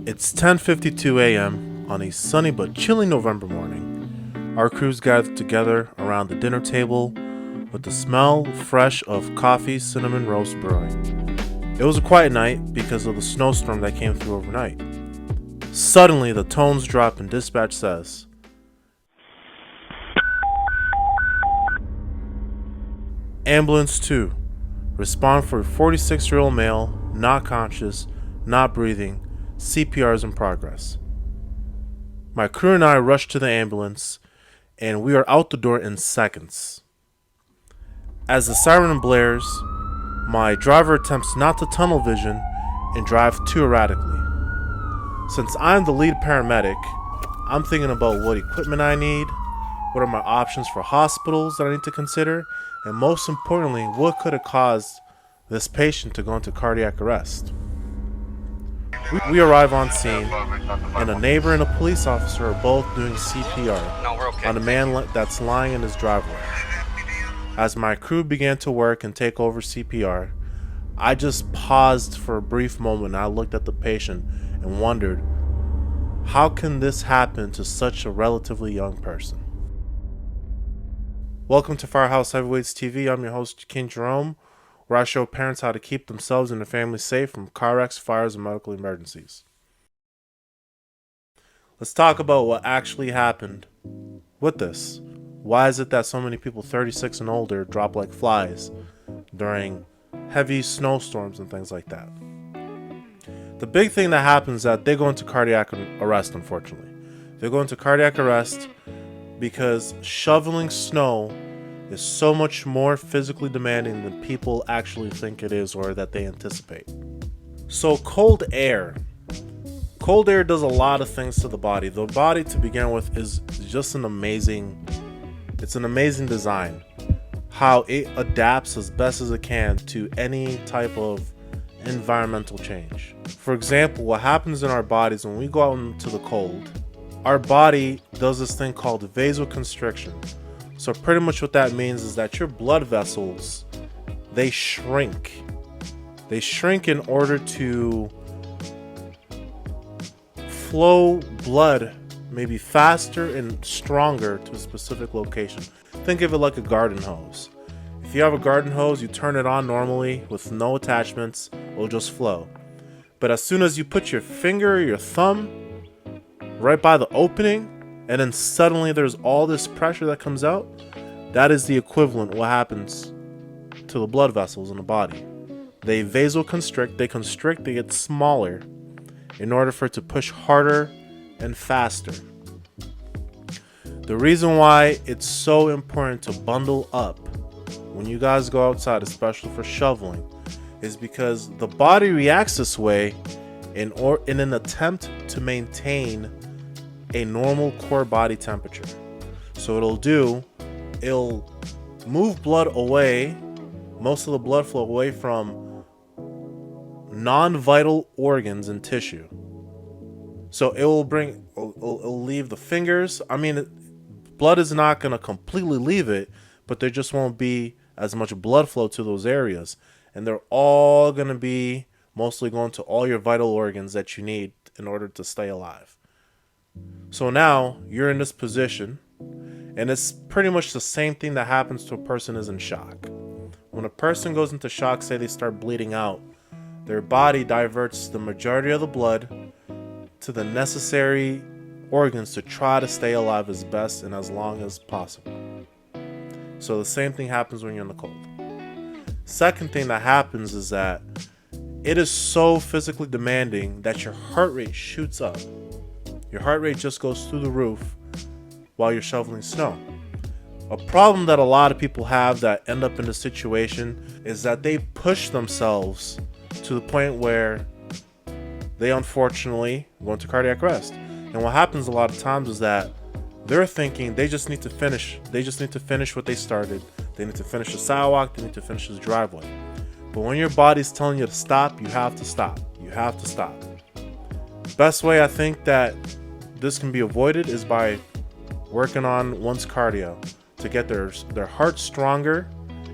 It's 10:52 a.m. on a sunny but chilly November morning. Our crews gathered together around the dinner table with the smell fresh of coffee, cinnamon roast brewing. It was a quiet night because of the snowstorm that came through overnight. Suddenly, the tones drop and dispatch says, "Ambulance 2, respond for a 46-year-old male, not conscious, not breathing. CPR is in progress." My crew and I rushed to the ambulance, and we are out the door in seconds. As the siren blares, my driver attempts not to tunnel vision and drive too erratically. Since I'm the lead paramedic, I'm thinking about what equipment I need, what are my options for hospitals that I need to consider, and most importantly, what could have caused this patient to go into cardiac arrest. We arrive on scene, and a neighbor and a police officer are both doing CPR on a man that's lying in his driveway. As my crew began to work and take over CPR, I just paused for a brief moment and I looked at the patient and wondered, how can this happen to such a relatively young person? Welcome to Firehouse Heavyweights TV. I'm your host, King Jerome, where I show parents how to keep themselves and their families safe from car wrecks, fires, and medical emergencies. Let's talk about what actually happened with this. Why is it that so many people 36 and older drop like flies during heavy snowstorms and things like that? The big thing that happens is that they go into cardiac arrest, unfortunately. They go into cardiac arrest because shoveling snow is so much more physically demanding than people actually think it is or that they anticipate. So cold air does a lot of things to the body. The body, to begin with, is just an amazing design. How it adapts as best as it can to any type of environmental change. For example, what happens in our bodies when we go out into the cold, our body does this thing called vasoconstriction. So pretty much what that means is that your blood vessels, they shrink. They shrink in order to flow blood maybe faster and stronger to a specific location. Think of it like a garden hose. If you have a garden hose, you turn it on normally with no attachments, it'll just flow. But as soon as you put your finger or your thumb right by the opening, and then suddenly there's all this pressure that comes out, that is the equivalent of what happens to the blood vessels in the body. They vasoconstrict, they get smaller in order for it to push harder and faster. The reason why it's so important to bundle up when you guys go outside, especially for shoveling, is because the body reacts this way in an attempt to maintain a normal core body temperature. So it'll move blood away, most of the blood flow away from non-vital organs and tissue. So it'll leave the fingers. Blood is not going to completely leave it, but there just won't be as much blood flow to those areas. And they're all going to be mostly going to all your vital organs that you need in order to stay alive. So now you're in this position, and it's pretty much the same thing that happens to a person who's in shock. When a person goes into shock, say they start bleeding out, their body diverts the majority of the blood to the necessary organs to try to stay alive as best and as long as possible. So the same thing happens when you're in the cold. Second thing that happens is that it is so physically demanding that your heart rate shoots up. Your heart rate just goes through the roof while you're shoveling snow. A problem that a lot of people have that end up in this situation is that they push themselves to the point where they unfortunately go into cardiac arrest. And what happens a lot of times is that they're thinking they just need to finish what they started. They need to finish the sidewalk, they need to finish the driveway. But when your body's telling you to stop, you have to stop. You have to stop. Best way I think that this can be avoided is by working on one's cardio to get their heart stronger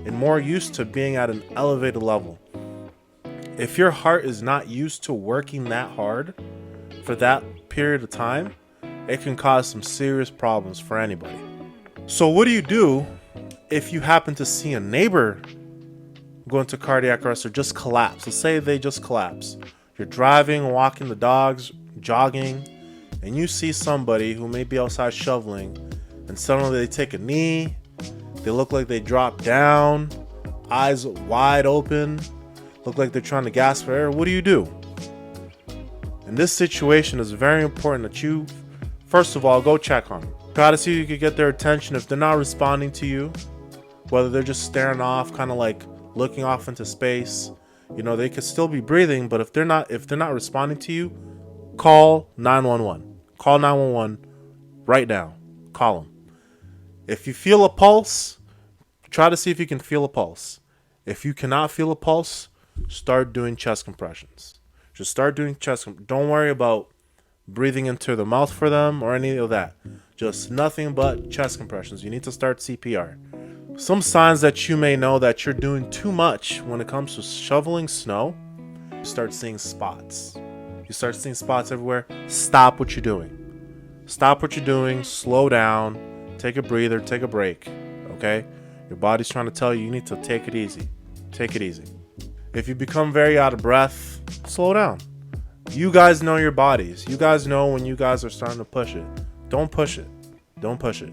and more used to being at an elevated level. If your heart is not used to working that hard, for that period of time, it can cause some serious problems for anybody. So what do you do if you happen to see a neighbor go into cardiac arrest or just collapse? Let's say they just collapse. You're driving, walking the dogs, jogging, and you see somebody who may be outside shoveling, and suddenly they take a knee, they look like they drop down, eyes wide open, look like they're trying to gasp for air. What do you do? In this situation, it's very important that you, first of all, go check on them. Try to see if you can get their attention. If they're not responding to you, whether they're just staring off, kind of like looking off into space, you know, they could still be breathing, but if they're not responding to you, call 911. Call 911 right now. Call them. If you feel a pulse, try to see if you can feel a pulse. If you cannot feel a pulse, start doing chest compressions. Just start doing don't worry about breathing into the mouth for them or any of that. Just nothing but chest compressions. You need to start CPR. Some signs that you may know that you're doing too much when it comes to shoveling snow, you start seeing spots. You start seeing spots everywhere. Stop what you're doing. Stop what you're doing. Slow down. Take a breather. Take a break. Okay? Your body's trying to tell you need to take it easy. Take it easy. If you become very out of breath, slow down. You guys know your bodies. You guys know when you guys are starting to push it. Don't push it. Don't push it.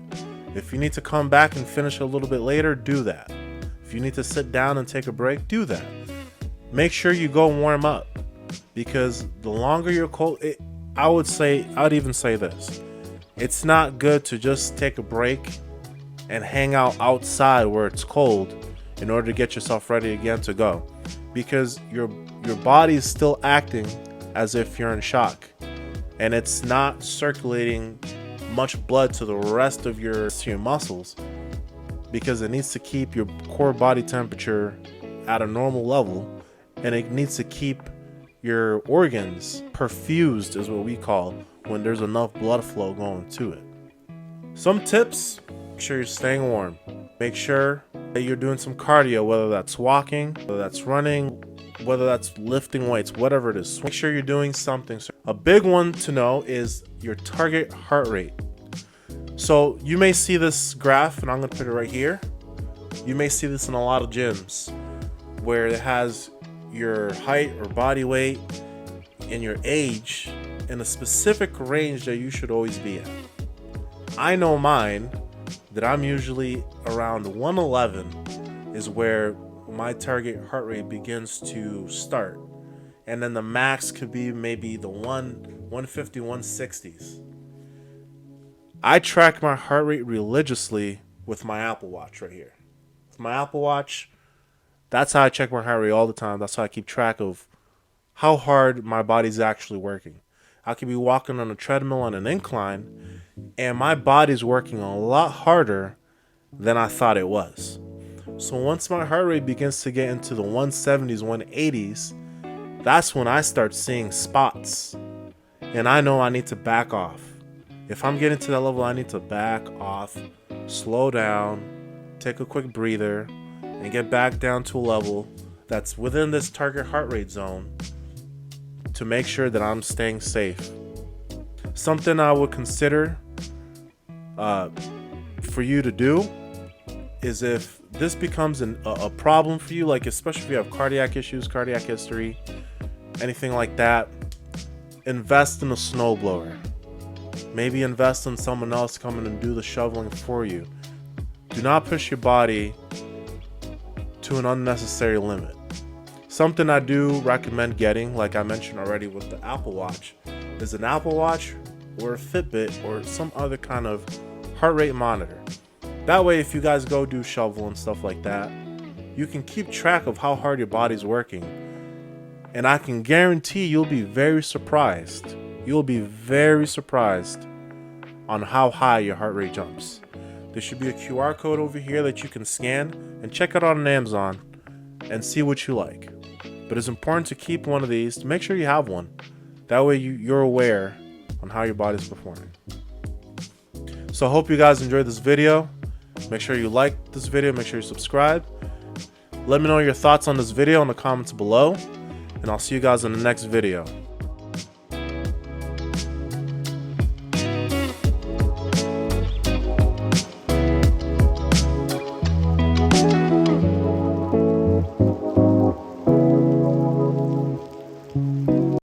If you need to come back and finish a little bit later, do that. If you need to sit down and take a break, do that. Make sure you go warm up, because the longer you're cold, I'd even say this. It's not good to just take a break and hang out outside where it's cold in order to get yourself ready again to go, because your body is still acting as if you're in shock, and it's not circulating much blood to the rest of your muscles, because it needs to keep your core body temperature at a normal level, and it needs to keep your organs perfused, is what we call, when there's enough blood flow going to it. Some tips: make sure you're staying warm. Make sure that you're doing some cardio, whether that's walking, whether that's running, whether that's lifting weights, whatever it is. Make sure you're doing something. A big one to know is your target heart rate. So you may see this graph, and I'm going to put it right here. You may see this in a lot of gyms where it has your height or body weight and your age in a specific range that you should always be at. I know mine, that I'm usually around 111 is where my target heart rate begins to start. And then the max could be maybe the 150, 160s. I track my heart rate religiously with my Apple Watch right here. With my Apple Watch, that's how I check my heart rate all the time. That's how I keep track of how hard my body's actually working. I could be walking on a treadmill on an incline, and my body's working a lot harder than I thought it was. So once my heart rate begins to get into the 170s, 180s, that's when I start seeing spots. And I know I need to back off. If I'm getting to that level, I need to back off, slow down, take a quick breather, and get back down to a level that's within this target heart rate zone to make sure that I'm staying safe. Something I would consider for you to do is, if this becomes a problem for you, like especially if you have cardiac issues, cardiac history, anything like that, invest in a snowblower. Maybe invest in someone else coming and do the shoveling for you. Do not push your body to an unnecessary limit. Something I do recommend getting, like I mentioned already with the Apple Watch, is an Apple Watch or a Fitbit or some other kind of heart rate monitor. That way, if you guys go do shovel and stuff like that, you can keep track of how hard your body's working. And I can guarantee you'll be very surprised. You'll be very surprised on how high your heart rate jumps. There should be a QR code over here that you can scan and check it out on Amazon and see what you like. But it's important to keep one of these, to make sure you have one. That way you're aware on how your body's performing. So I hope you guys enjoyed this video. Make sure you like this video, make sure you subscribe. Let me know your thoughts on this video in the comments below, and I'll see you guys in the next video.